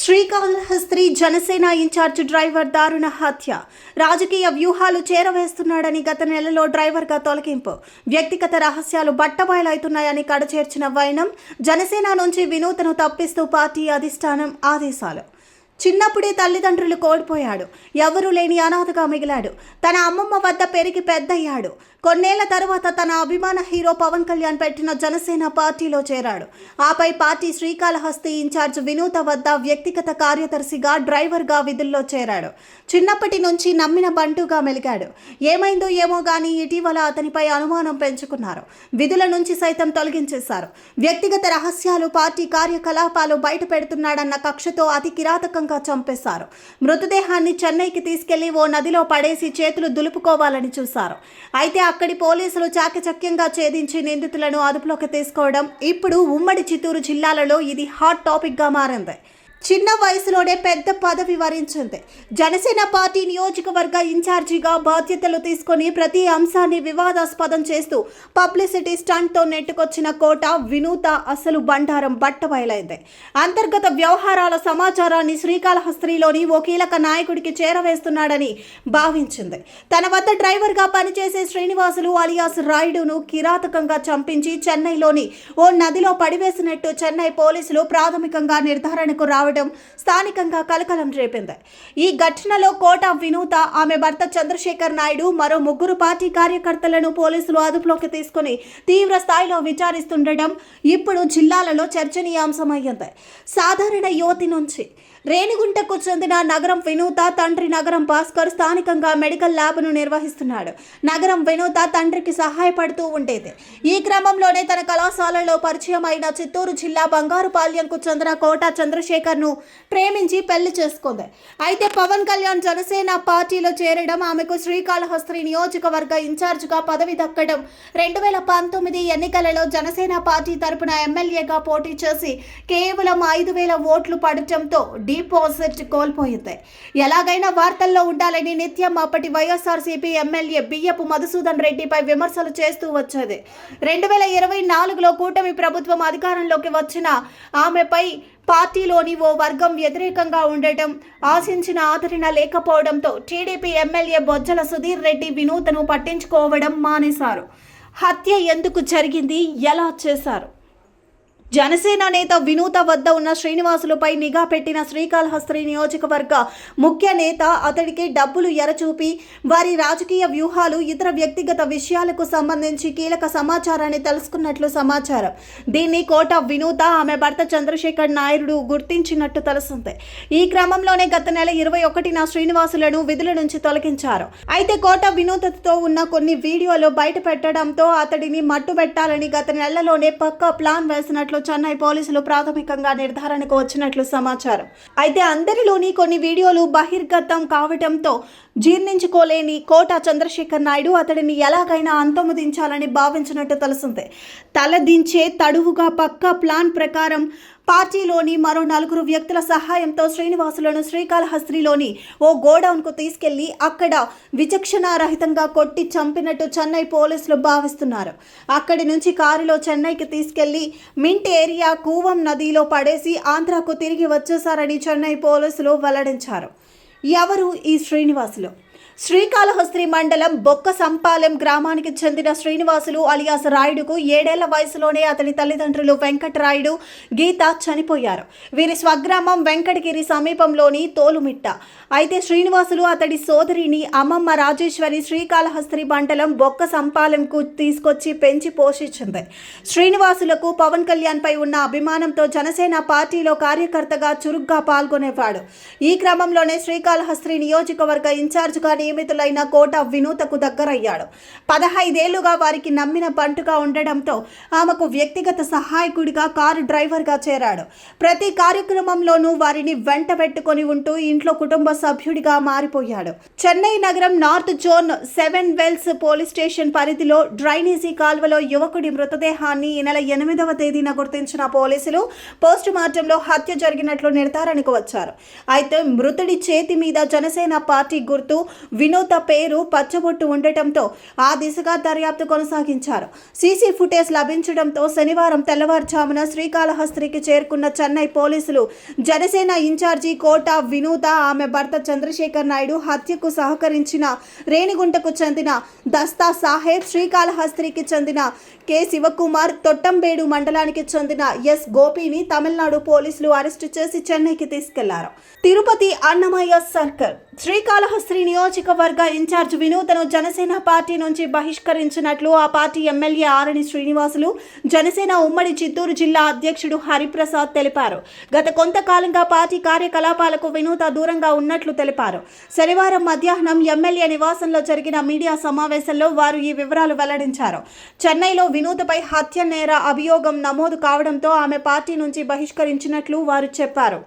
Srikalahasti Janasena incharge driver దారుణ హత్య. రాజకీయ వ్యూహాలు చేరవేస్తున్నాడని గత నెలలో డ్రైవర్గా తొలగింపు. వ్యక్తిగత రహస్యాలు బట్టబయలవుతున్నాయని కడచేర్చిన వైనం. జనసేన నుంచి వినూతను తప్పిస్తూ పార్టీ అధిష్టానం ఆదేశాలు. చిన్నప్పుడే తల్లిదండ్రులు కోల్పోయాడు. ఎవరూ లేని అనాథగా మిగిలాడు. తన అమ్మమ్మ వద్ద పెరిగి పెద్దయ్యాడు. కొన్నేళ్ల తరువాత తన అభిమాన హీరో పవన్ కళ్యాణ్ పెట్టిన జనసేన పార్టీలో చేరాడు. ఆపై పార్టీ శ్రీకాళహస్తి ఇన్ఛార్జ్ వినూత వద్ద వ్యక్తిగత కార్యదర్శిగా, డ్రైవర్గా విధుల్లో చేరాడు. చిన్నప్పటి నుంచి నమ్మిన బంటుగా మెలిగాడు. ఏమైందో ఏమో గానీ ఇటీవల అతనిపై అనుమానం పెంచుకున్నారు. విధుల నుంచి సైతం తొలగించేశారు. వ్యక్తిగత రహస్యాలు, పార్టీ కార్యకలాపాలు బయట పెడుతున్నాడన్న కక్షతో అతి కిరాతకంగా చంపేశారు. మృతదేహాన్ని చెన్నైకి తీసుకెళ్లి ఓ నదిలో పడేసి చేతులు దులుపుకోవాలని చూశారు. అయితే అక్కడి పోలీసులు చాకచక్యంగా ఛేదించి నిందితులను అదుపులోకి తీసుకోవడం ఇప్పుడు ఉమ్మడి చిత్తూరు జిల్లాలలో ఇది హాట్ టాపిక్ గా మారింది. చిన్న వయసులోనే పెద్ద పదవి వరించింది. జనసేన పార్టీ నియోజకవర్గ ఇన్ఛార్జిగా బాధ్యతలు తీసుకొని ప్రతి అంశాన్ని వివాదాస్పదం చేస్తూ పబ్లిసిటీ స్టంట్తో నెట్టుకొచ్చిన కోట వినూత అసలు బండారం బట్టబయలైంది. అంతర్గత వ్యవహారాల సమాచారాన్ని శ్రీకాళహస్తిలోని ఓ కీలక నాయకుడికి చేరవేస్తున్నాడని భావించింది. తన వద్ద డ్రైవర్గా పనిచేసే శ్రీనివాసులు అలియాస్ రాయుడును కిరాతకంగా చంపించి చెన్నైలోని ఓ నదిలో పడివేసినట్టు చెన్నై పోలీసులు ప్రాథమికంగా నిర్ధారణకు రావడం స్థానికంగా కలకలం రేపింది. ఈ ఘటనలో కోట వినూత, ఆమె భర్త చంద్రశేఖర్ నాయుడు, మరో ముగ్గురు పార్టీ కార్యకర్తలను పోలీసులు అదుపులోకి తీసుకుని తీవ్ర స్థాయిలో విచారిస్తుండడం ఇప్పుడు జిల్లాలలో చర్చనీయాంశమయ్యింది. సాధారణ యువతి నుంచి రేణిగుంటకు చెందిన నగరం వినూత తండ్రి నగరం భాస్కర్ స్థానికంగా మెడికల్ ల్యాబ్ను నిర్వహిస్తున్నాడు. నగరం వినూత తండ్రికి సహాయపడుతూ ఉండేది. ఈ క్రమంలోనే తన కళాశాలలో పరిచయం అయిన చిత్తూరు జిల్లా బంగారుపాళ్యంకు చెందిన కోట చంద్రశేఖర్ను ప్రేమించి పెళ్లి చేసుకుంది. అయితే పవన్ కళ్యాణ్ జనసేన పార్టీలో చేరడం, ఆమెకు శ్రీకాళహస్తి నియోజకవర్గ ఇన్ఛార్జిగా పదవి దక్కడం, 2019 ఎన్నికలలో జనసేన పార్టీ తరపున ఎమ్మెల్యేగా పోటీ చేసి కేవలం 5,000 ఓట్లు పడటంతో డిపాజిట్ కోల్పోయింది. ఎలాగైనా వార్తల్లో ఉండాలని నిత్యం అప్పటి వైఎస్ఆర్సీపీ ఎమ్మెల్యే బియ్యపు మధుసూదన్ రెడ్డిపై విమర్శలు చేస్తూ వచ్చేది. 2024లో కూటమి ప్రభుత్వం అధికారంలోకి వచ్చిన ఆమెపై పార్టీలోని ఓ వర్గం వ్యతిరేకంగా ఉండటం, ఆశించిన ఆదరణ లేకపోవడంతో టీడీపీ ఎమ్మెల్యే బొజ్జల సుధీర్ రెడ్డి వినూతను పట్టించుకోవడం మానేశారు. హత్య ఎందుకు జరిగింది, ఎలా చేశారు? జనసేన నేత వినూత వద్ద ఉన్న శ్రీనివాసులపై నిఘా పెట్టిన శ్రీకాళహస్తి నియోజకవర్గ ముఖ్య నేత అతడికి డబ్బులు ఎరచూపి వారి రాజకీయ వ్యూహాలు, ఇతర వ్యక్తిగత విషయాలకు సంబంధించి కీలక సమాచారాన్ని తెలుసుకున్నట్లు సమాచారం. దీన్ని కోట వినూత, ఆమె భర్త చంద్రశేఖర్ నాయుడు గుర్తించినట్టు తెలిసింది. ఈ క్రమంలోనే గత నెల 21న శ్రీనివాసులను విధుల నుంచి తొలగించారు. అయితే కోట వినూతతో ఉన్న కొన్ని వీడియోలు బయట పెట్టడంతో అతడిని మట్టుబెట్టాలని గత నెలలోనే పక్కా ప్లాన్ వేసినట్లు చెన్నై పోలీసులు ప్రాథమికంగా నిర్ధారణకు వచ్చినట్లు సమాచారం. అయితే అందరిలోని కొన్ని వీడియోలు బహిర్గతం కావడంతో జీర్ణించుకోలేని కోట చంద్రశేఖర్ నాయుడు అతడిని ఎలాగైనా అంతమొదించాలని భావించినట్టు తెలిసింది. తలదించే తడువుగా పక్కా ప్లాన్ ప్రకారం పార్టీలోని మరో 4 వ్యక్తుల సహాయంతో శ్రీనివాసులను శ్రీకాళహస్తిలోని ఓ గోడౌన్కు తీసుకెళ్లి అక్కడ విచక్షణారహితంగా కొట్టి చంపినట్టు చెన్నై పోలీసులు భావిస్తున్నారు. అక్కడి నుంచి కారులో చెన్నైకి తీసుకెళ్లి మింట్ ఏరియా కూవం నదిలో పడేసి ఆంధ్రాకు తిరిగి వచ్చేశారని చెన్నై పోలీసులు వెల్లడించారు. ఎవరు ఈ శ్రీనివాసులు? శ్రీకాళహస్తి మండలం బొక్క సంపాలెం గ్రామానికి చెందిన శ్రీనివాసులు అలియాస్ రాయుడుకు 7 ఏళ్ల వయసులోనే అతని తల్లిదండ్రులు వెంకటరాయుడు, గీత చనిపోయారు. వీరి స్వగ్రామం వెంకటగిరి సమీపంలోని తోలుమిట్ట. అయితే శ్రీనివాసులు అతడి సోదరిని అమ్మమ్మ రాజేశ్వరి శ్రీకాళహస్తి మండలం బొక్క సంపాలెంకు తీసుకొచ్చి పెంచి పోషించింది. శ్రీనివాసులకు పవన్ కళ్యాణ్ పై ఉన్న అభిమానంతో జనసేన పార్టీలో కార్యకర్తగా చురుగ్గా పాల్గొనేవాడు. ఈ క్రమంలోనే శ్రీకాళహస్తి నియోజకవర్గ ఇన్ఛార్జిగా నియమితులైన కోట వినూతకు దగ్గరయ్యాడు. 15 ఏళ్లుగా వారికి నమ్మిన బంటుగా ఉండడంతో ఆమెకు వ్యక్తిగత సహాయకుడిగా, కారు డ్రైవర్గా చేరాడు. ప్రతి కార్యక్రమంలోనూ వారిని వెంట పెట్టుకొని ఉంటూ ఇంట్లో కుటుంబ సభ్యుడిగా మారిపోయాడు. చెన్నై నగరం north zone 7 Wells police station పరిధిలో డ్రైనేజీ కాల్వలో యువకుడి మృతదేహాన్ని ఈ నెల 8వ తేదీన గుర్తించిన పోలీసులు పోస్టుమార్టంలో హత్య జరిగినట్లు నిర్ధారణకు వచ్చారు. అయితే మృతుడి చేతి మీద జనసేన పార్టీ గుర్తు, వినూత పేరు పచ్చబొట్టు ఉండటంతో ఆ దిశగా దర్యాప్తు కొనసాగించారు. సీసీ ఫుటేజ్ లభించడంతో శనివారం తెల్లవారుజామున శ్రీకాళహస్తికి చేరుకున్న చెన్నై పోలీసులు జనసేన ఇన్ఛార్జి కోట వినూత, ఆమె భర్త చంద్రశేఖర్ నాయుడు, హత్యకు సహకరించిన రేణిగుంటకు చెందిన దస్తా సాహెబ్, శ్రీకాళహస్తికి చెందిన కె శివకుమార్, తొట్టంబేడు మండలానికి చెందిన ఎస్ గోపిని తమిళనాడు పోలీసులు అరెస్టు చేసి చెన్నైకి తీసుకెళ్లారు. తిరుపతి అన్నమయ్య సర్కిల్ శ్రీకాళహస్తి నియోజకవర్గ ఇన్ఛార్జ్ వినూతను జనసేన పార్టీ నుంచి బహిష్కరించినట్లు ఆ పార్టీ ఎమ్మెల్యే ఆరణి శ్రీనివాసులు, జనసేన ఉమ్మడి చిత్తూరు జిల్లా అధ్యక్షుడు హరిప్రసాద్ తెలిపారు. గత కొంతకాలంగా పార్టీ కార్యకలాపాలకు వినూత దూరంగా ఉన్నట్లు తెలిపారు. శనివారం మధ్యాహ్నం ఎమ్మెల్యే నివాసంలో జరిగిన మీడియా సమావేశంలో వారు ఈ వివరాలు వెల్లడించారు. చెన్నైలో వినూతపై హత్య నేర అభియోగం నమోదు కావడంతో ఆమె పార్టీ నుంచి బహిష్కరించినట్లు వారు చెప్పారు.